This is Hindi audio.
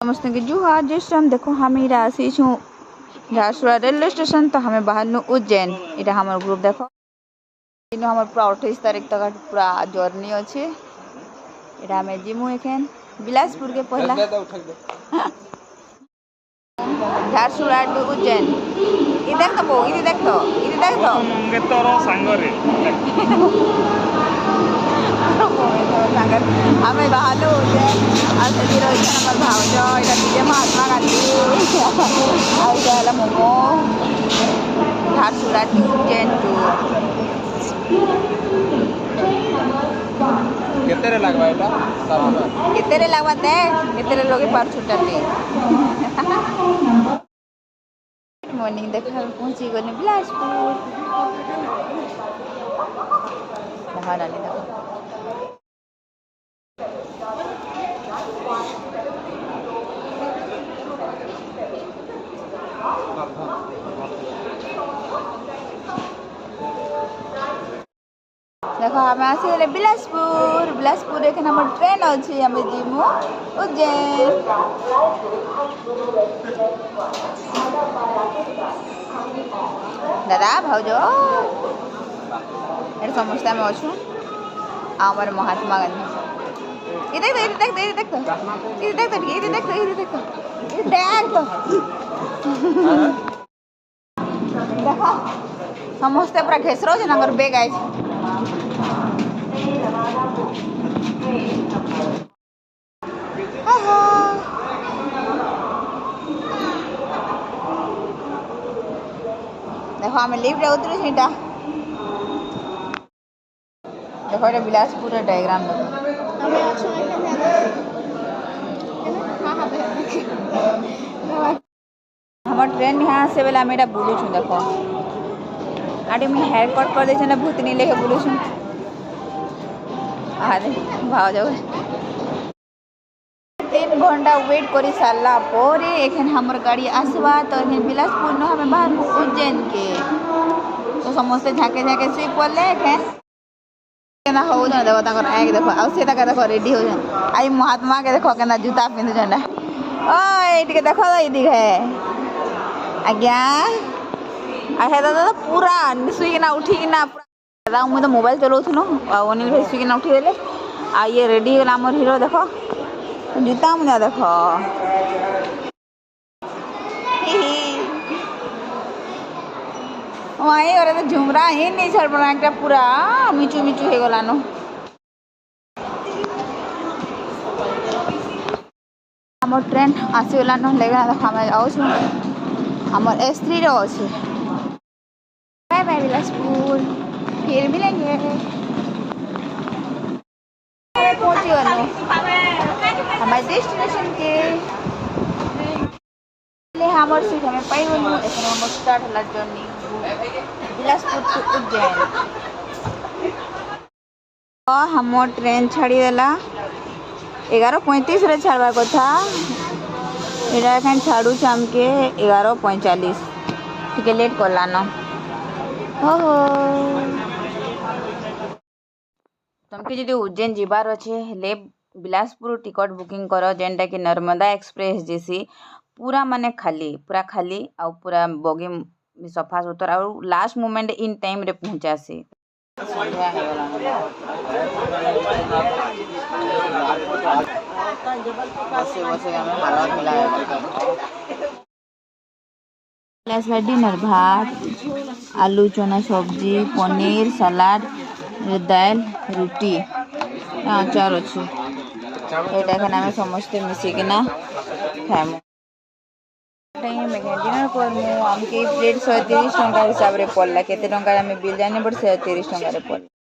समस्त के जुहार जस्ट हम देखो हम इरा आसी छु झारसुगुड़ा रेलवे स्टेशन तो हमें बाहर नु उज्जैन इरा हमर ग्रुप देखो इनो हमर पूरा 28 तारीख तक पूरा जर्नी अछि इरा में जिमु एखन बिलासपुर के पहला झारसुगुड़ा टू उज्जैन इ देख तो बो इ देख तो मंगे तोरो सांगरे हमें बाहर उज्जैन और से रही हमर भावज इरा डीजे महात्मा गांधी और जाला मोमो झारसुगुड़ा टू उज्जैन टू केतेरे लागबा एटा केतेरे लागबा दे केतेरे लोगे पार छुटली मॉर्निंग देखा पहुंची गने बिलासपुर बाहर आने दो देखो हमें आसी बिलासपुर बिलासपुर एक नंबर ट्रेन अच्छी हमें जिमु उज्जैन दादा भाउजो एट समस्या में अच्छू आमर महात्मा गांधी ये देख देखो समस्ते पूरा घेसरो छे नंबर बेग आइ देखो हमें लिफ्ट उतरू छीटा देखो ये बिलासपुर डायग्राम हमर ट्रेन यहाँ से बेला मेरा बुलू छु देखो आटे मैं हेयर कट कर दे ना भूतनी लेके बुलू छु अरे भाव जाओ 3 घंटा वेट करी सारला पोरे एखन हमर गाड़ी आसवा तो एखन बिलासपुर न हमें बाहर उज्जैन के तो समस्त झाके झाके सुई पड़ले एखन केना हो जन देखो ताकर आगे देखो आ से ताका देखो रेडी हो जन आई महात्मा के देखो केना जूता पिंध जन ओए टिके देखो ई दिखे आज्ञा आ दादा पूरा सुई ना उठी ना दादा मैं तो मोबाइल चलाउथनो आ ओनी सुई ना उठी देले आ ये रेडी होला हमर हीरो देखो जूता मुझे देखो वही और तो झुमरा ही नहीं छड़ बना के पूरा मिचू मिचू हे गलानो हमर ट्रेन आसी गलानो लेगा देखो हम आउ छु हमर S3 रो अछि बाय बाय बिलासपुर फिर मिलेंगे पहुंची गनो हमारे डेस्टिनेशन के ले हमर सीट हमें पाई गनु एखन हम स्टार्ट होला जर्नी बिलासपुर टू उज्जैन हम ट्रेन छाड़ी देला 11:35 रे छाड़वा कथा एडा एखन छाड़ू हमके 11:45 ठीक लेट करला न हो तुमके जदि उज्जैन जीवार अच्छे हेले बिलासपुर टिकट बुकिंग करो जेनटा कि नर्मदा एक्सप्रेस जैसी पूरा माने पूरा खाली आ पूरा बगी सफा सुतरा और लास्ट मोमेंट इन टाइम रे पहुंचा से डिनर भात आलू चना सब्जी पनीर सलाद दाल रुटी अचार अच्छे यहाँ आम समस्ते मिसिकिना खाइमु डिनर करमु आमके प्लेट 130 टंका हिसाब से पड़ला केते टंका बिल जाने बट 130 टंका पड़ला।